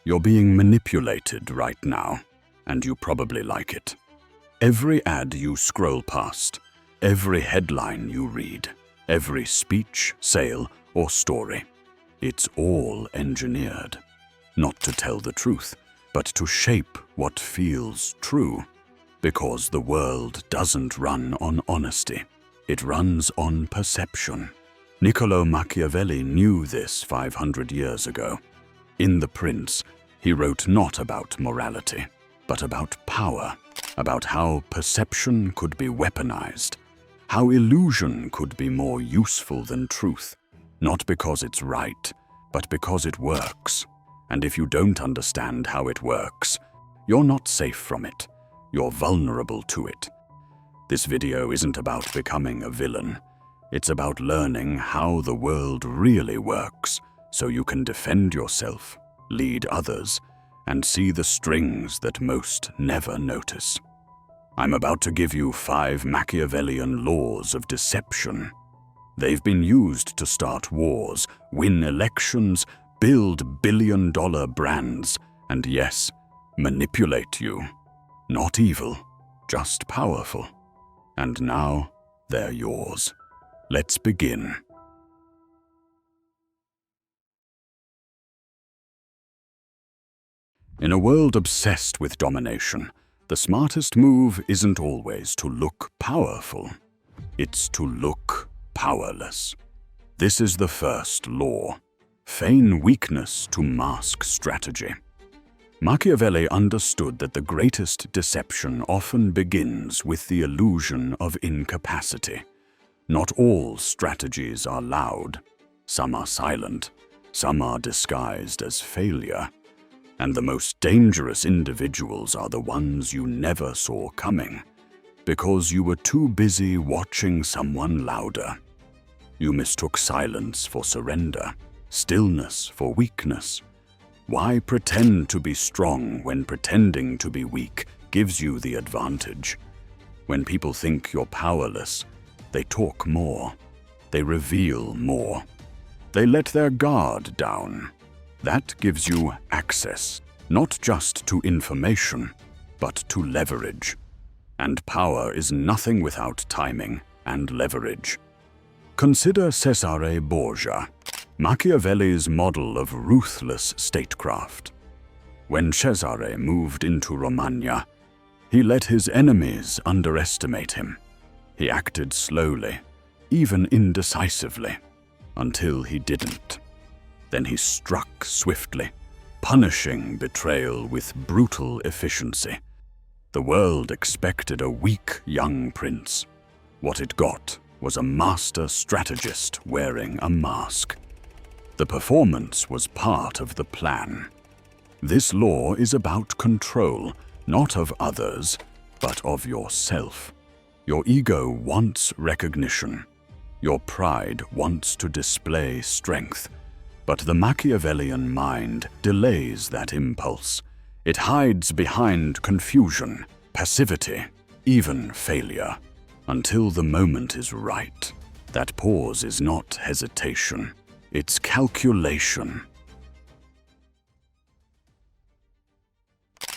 You're being manipulated right now, and you probably like it. Every ad you scroll past, every headline you read, every speech, sale, or story, it's all engineered. Not to tell the truth, but to shape what feels true. Because the world doesn't run on honesty. It runs on perception. Niccolò Machiavelli knew this 500 years ago. In The Prince, he wrote not about morality, but about power, about how perception could be weaponized, how illusion could be more useful than truth, not because it's right, but because it works. And if you don't understand how it works, you're not safe from it. You're vulnerable to it. This video isn't about becoming a villain. It's about learning how the world really works, so you can defend yourself, lead others, and see the strings that most never notice. I'm about to give you 5 Machiavellian laws of deception. They've been used to start wars, win elections, build billion-dollar brands, and yes, manipulate you. Not evil, just powerful. And now, they're yours. Let's begin. In a world obsessed with domination, the smartest move isn't always to look powerful. It's to look powerless. This is the first law. Feign weakness to mask strategy. Machiavelli understood that the greatest deception often begins with the illusion of incapacity. Not all strategies are loud. Some are silent. Some are disguised as failure. And the most dangerous individuals are the ones you never saw coming, because you were too busy watching someone louder. You mistook silence for surrender, stillness for weakness. Why pretend to be strong when pretending to be weak gives you the advantage? When people think you're powerless, they talk more. They reveal more. They let their guard down. That gives you access, not just to information, but to leverage. And power is nothing without timing and leverage. Consider Cesare Borgia, Machiavelli's model of ruthless statecraft. When Cesare moved into Romagna, he let his enemies underestimate him. He acted slowly, even indecisively, until he didn't. Then he struck swiftly, punishing betrayal with brutal efficiency. The world expected a weak young prince. What it got was a master strategist wearing a mask. The performance was part of the plan. This law is about control, not of others, but of yourself. Your ego wants recognition. Your pride wants to display strength. But the Machiavellian mind delays that impulse. It hides behind confusion, passivity, even failure, until the moment is right. That pause is not hesitation, it's calculation.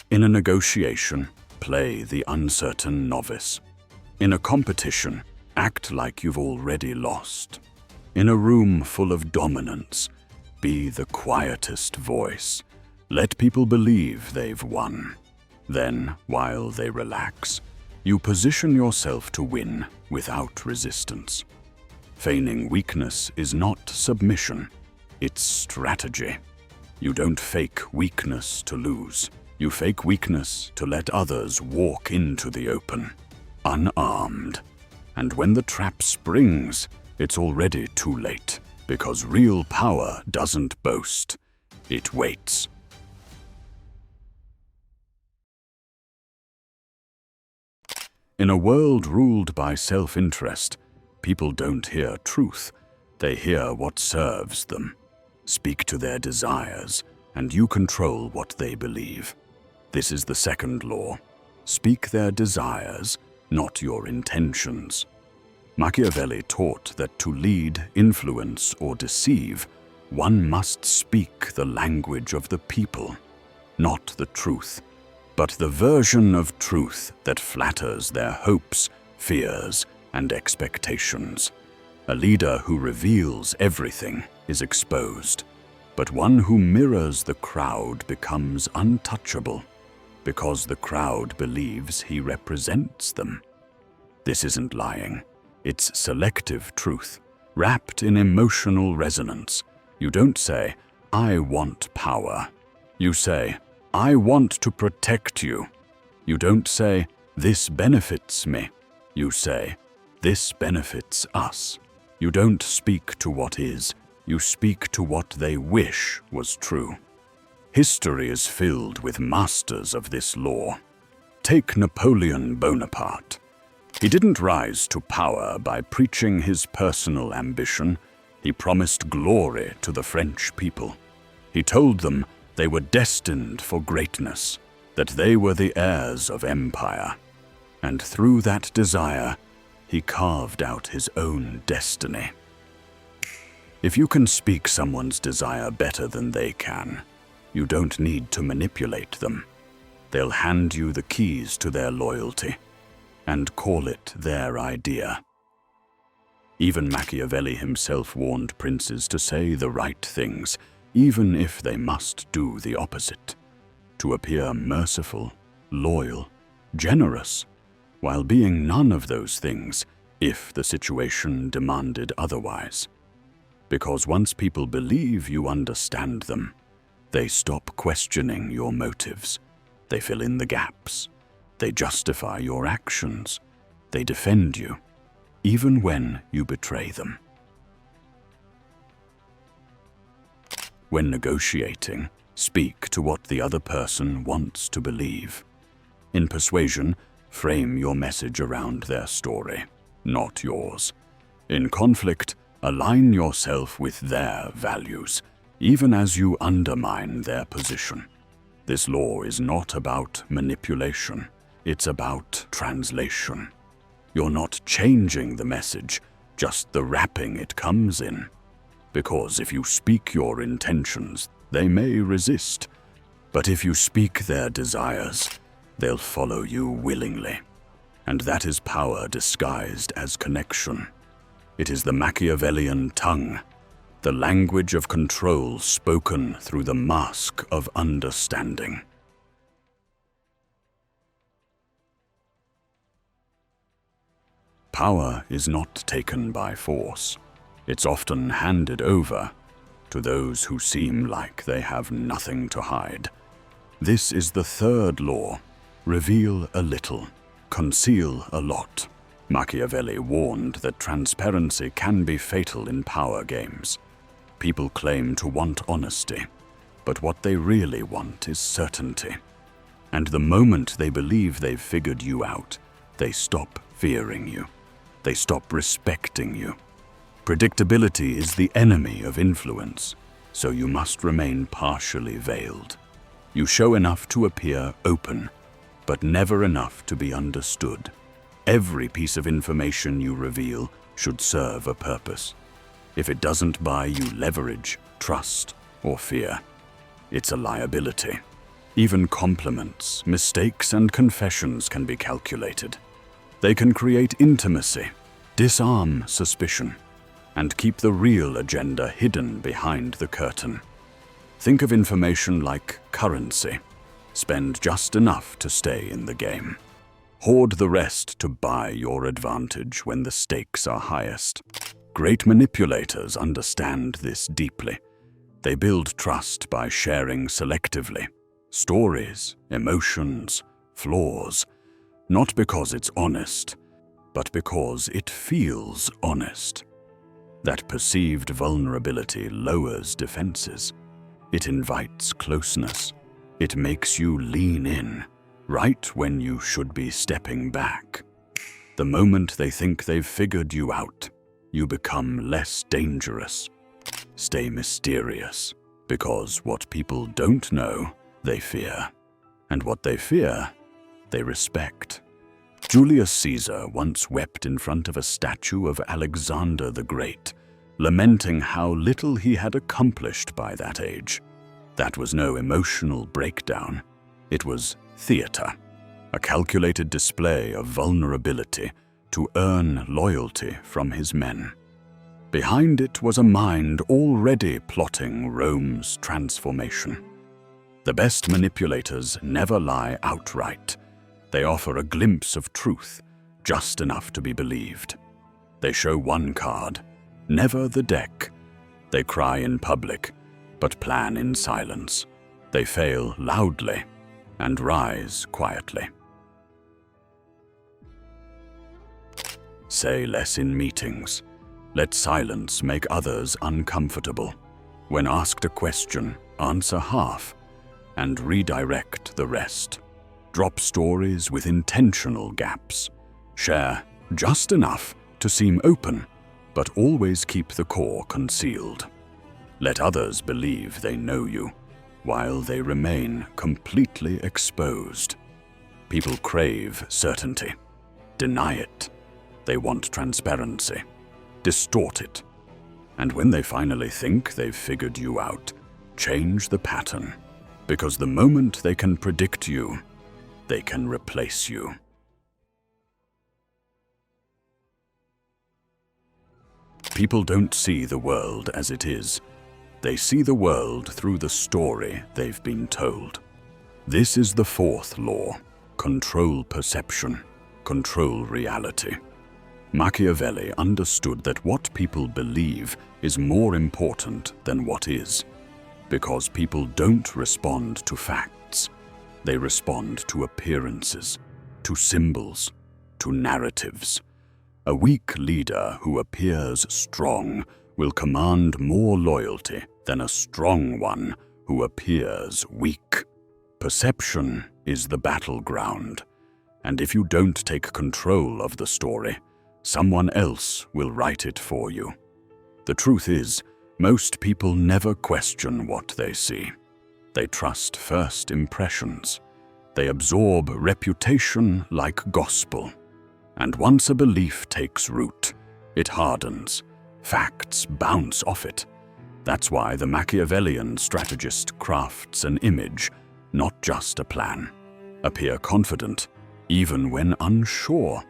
In a negotiation, play the uncertain novice. In a competition, act like you've already lost. In a room full of dominance, be the quietest voice. Let people believe they've won. Then, while they relax, you position yourself to win without resistance. Feigning weakness is not submission, it's strategy. You don't fake weakness to lose. You fake weakness to let others walk into the open, unarmed. And when the trap springs, it's already too late. Because real power doesn't boast, it waits. In a world ruled by self-interest, people don't hear truth, they hear what serves them. Speak to their desires, and you control what they believe. This is the second law. Speak their desires, not your intentions. Machiavelli taught that to lead, influence, or deceive, one must speak the language of the people. not the truth, but the version of truth that flatters their hopes, fears, and expectations. A leader who reveals everything is exposed, but one who mirrors the crowd becomes untouchable because the crowd believes he represents them. This isn't lying. It's selective truth, wrapped in emotional resonance. You don't say, "I want power." You say, "I want to protect you." You don't say, "This benefits me." You say, "This benefits us." You don't speak to what is, you speak to what they wish was true. History is filled with masters of this law. Take Napoleon Bonaparte. He didn't rise to power by preaching his personal ambition. He promised glory to the French people. He told them they were destined for greatness, that they were the heirs of empire. And through that desire, he carved out his own destiny. If you can speak someone's desire better than they can, you don't need to manipulate them. They'll hand you the keys to their loyalty and call it their idea. Even Machiavelli himself warned princes to say the right things, even if they must do the opposite, to appear merciful, loyal, generous, while being none of those things if the situation demanded otherwise. Because once people believe you understand them, they stop questioning your motives. They fill in the gaps. They justify your actions. They defend you, even when you betray them. When negotiating, speak to what the other person wants to believe. In persuasion, frame your message around their story, not yours. In conflict, align yourself with their values, even as you undermine their position. This law is not about manipulation. It's about translation. You're not changing the message, just the wrapping it comes in. Because if you speak your intentions, they may resist. But if you speak their desires, they'll follow you willingly. And that is power disguised as connection. It is the Machiavellian tongue, the language of control spoken through the mask of understanding. Power is not taken by force. It's often handed over to those who seem like they have nothing to hide. This is the third law: reveal a little, conceal a lot. Machiavelli warned that transparency can be fatal in power games. People claim to want honesty, but what they really want is certainty. And the moment they believe they've figured you out, they stop fearing you. They stop respecting you. Predictability is the enemy of influence, so you must remain partially veiled. You show enough to appear open, but never enough to be understood. Every piece of information you reveal should serve a purpose. If it doesn't buy you leverage, trust, or fear, it's a liability. Even compliments, mistakes, and confessions can be calculated. They can create intimacy, disarm suspicion, and keep the real agenda hidden behind the curtain. Think of information like currency. Spend just enough to stay in the game. Hoard the rest to buy your advantage when the stakes are highest. Great manipulators understand this deeply. They build trust by sharing selectively. Stories, emotions, flaws, not because it's honest, but because it feels honest. That perceived vulnerability lowers defenses. It invites closeness. It makes you lean in, right when you should be stepping back. The moment they think they've figured you out, you become less dangerous. Stay mysterious, because what people don't know, they fear. And what they fear, they respect. Julius Caesar once wept in front of a statue of Alexander the Great, lamenting how little he had accomplished by that age. That was no emotional breakdown. It was theater, a calculated display of vulnerability to earn loyalty from his men. Behind it was a mind already plotting Rome's transformation. The best manipulators never lie outright. They offer a glimpse of truth, just enough to be believed. They show one card, never the deck. They cry in public, but plan in silence. They fail loudly and rise quietly. Say less in meetings. Let silence make others uncomfortable. When asked a question, answer half and redirect the rest. Drop stories with intentional gaps. Share just enough to seem open, but always keep the core concealed. Let others believe they know you, while they remain completely exposed. People crave certainty. Deny it. They want transparency. Distort it. And when they finally think they've figured you out, change the pattern. Because the moment they can predict you, they can replace you. People don't see the world as it is. They see the world through the story they've been told. This is the fourth law: control perception, control reality. Machiavelli understood that what people believe is more important than what is, because people don't respond to facts. They respond to appearances, to symbols, to narratives. A weak leader who appears strong will command more loyalty than a strong one who appears weak. Perception is the battleground, and if you don't take control of the story, someone else will write it for you. The truth is, most people never question what they see. They trust first impressions. They absorb reputation like gospel. And once a belief takes root, it hardens. Facts bounce off it. That's why the Machiavellian strategist crafts an image, not just a plan. Appear confident, even when unsure.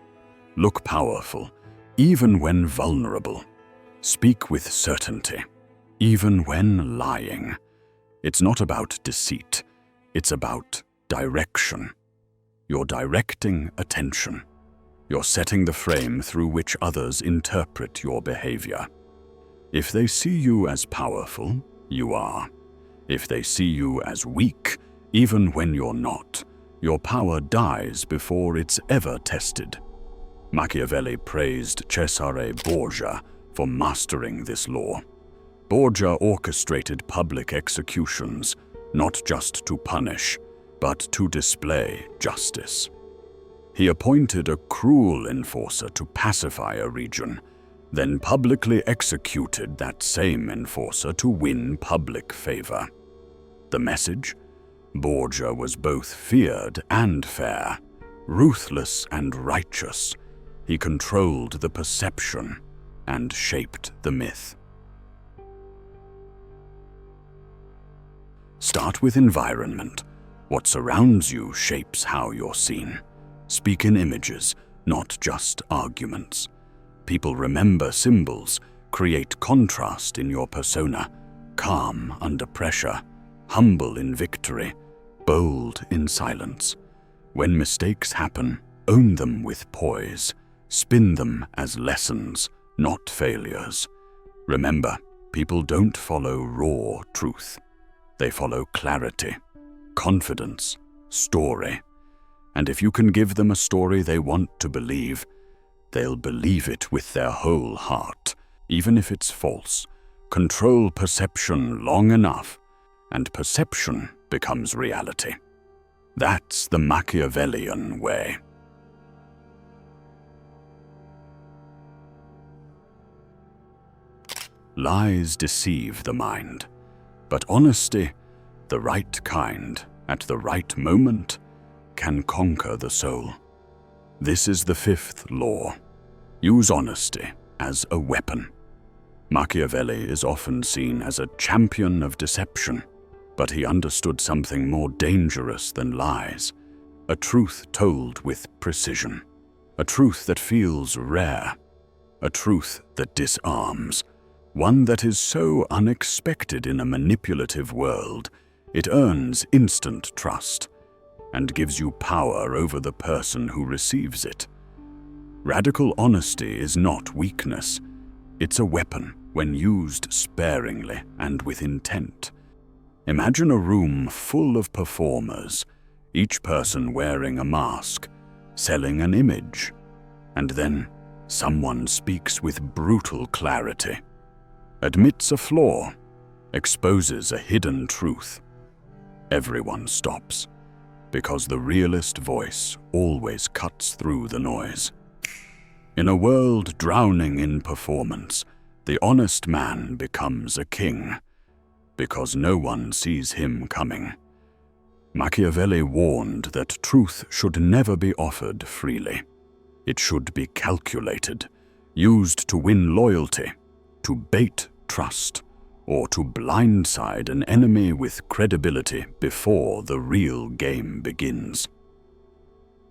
Look powerful, even when vulnerable. Speak with certainty, even when lying. It's not about deceit. It's about direction. You're directing attention. You're setting the frame through which others interpret your behavior. If they see you as powerful, you are. If they see you as weak, even when you're not, your power dies before it's ever tested. Machiavelli praised Cesare Borgia for mastering this law. Borgia orchestrated public executions, not just to punish, but to display justice. He appointed a cruel enforcer to pacify a region, then publicly executed that same enforcer to win public favor. The message? Borgia was both feared and fair, ruthless and righteous. He controlled the perception and shaped the myth. Start with environment. What surrounds you shapes how you're seen. Speak in images, not just arguments. People remember symbols, create contrast in your persona, calm under pressure, humble in victory, bold in silence. When mistakes happen, own them with poise. Spin them as lessons, not failures. Remember, people don't follow raw truth. They follow clarity, confidence, story. And if you can give them a story they want to believe, they'll believe it with their whole heart, even if it's false. Control perception long enough, and perception becomes reality. That's the Machiavellian way. Lies deceive the mind, but honesty, the right kind, at the right moment, can conquer the soul. This is the fifth law. Use honesty as a weapon. Machiavelli is often seen as a champion of deception. But he understood something more dangerous than lies, a truth told with precision, a truth that feels rare, a truth that disarms, one that is so unexpected in a manipulative world, it earns instant trust and gives you power over the person who receives it. Radical honesty is not weakness. It's a weapon when used sparingly and with intent. Imagine a room full of performers, each person wearing a mask, selling an image, and then someone speaks with brutal clarity, admits a flaw, exposes a hidden truth. Everyone stops, because the realist voice always cuts through the noise. In a world drowning in performance, the honest man becomes a king, because no one sees him coming. Machiavelli warned that truth should never be offered freely. It should be calculated, used to win loyalty, to bait trust, or to blindside an enemy with credibility before the real game begins.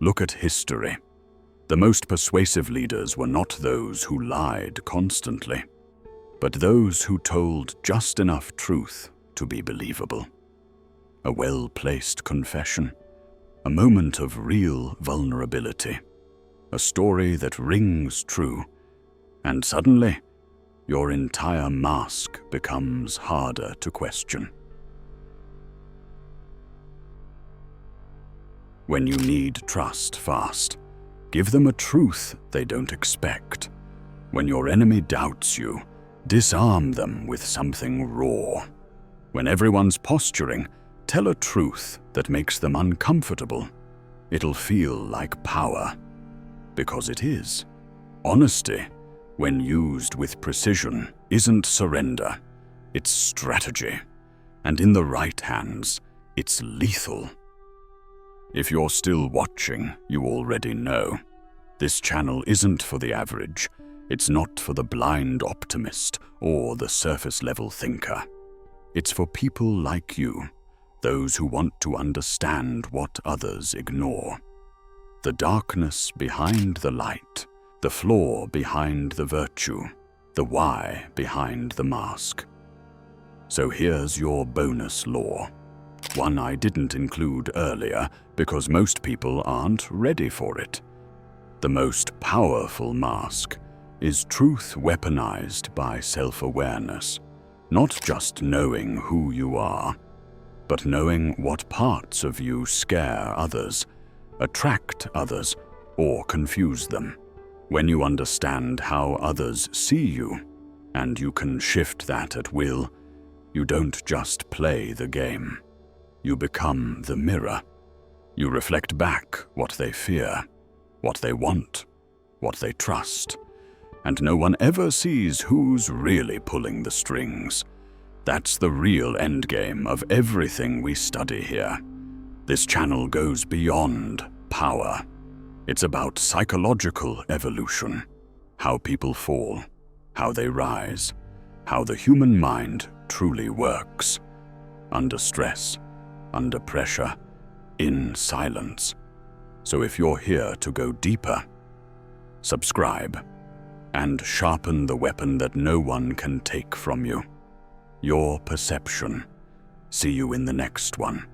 Look at history. The most persuasive leaders were not those who lied constantly, but those who told just enough truth to be believable. A well-placed confession, a moment of real vulnerability, a story that rings true, and suddenly, your entire mask becomes harder to question. When you need trust fast, give them a truth they don't expect. When your enemy doubts you, disarm them with something raw. When everyone's posturing, tell a truth that makes them uncomfortable. It'll feel like power, because it is. Honesty, when used with precision, isn't surrender, it's strategy. And in the right hands, it's lethal. If you're still watching, you already know. This channel isn't for the average. It's not for the blind optimist or the surface-level thinker. It's for people like you, those who want to understand what others ignore. The darkness behind the light, the flaw behind the virtue, the why behind the mask. So here's your bonus law. One I didn't include earlier because most people aren't ready for it. The most powerful mask is truth weaponized by self-awareness, not just knowing who you are, but knowing what parts of you scare others, attract others, or confuse them. When you understand how others see you, and you can shift that at will, you don't just play the game. You become the mirror. You reflect back what they fear, what they want, what they trust, and no one ever sees who's really pulling the strings. That's the real endgame of everything we study here. This channel goes beyond power. It's about psychological evolution, how people fall, how they rise, how the human mind truly works, under stress, under pressure, in silence. So if you're here to go deeper, subscribe and sharpen the weapon that no one can take from you, your perception. See you in the next one.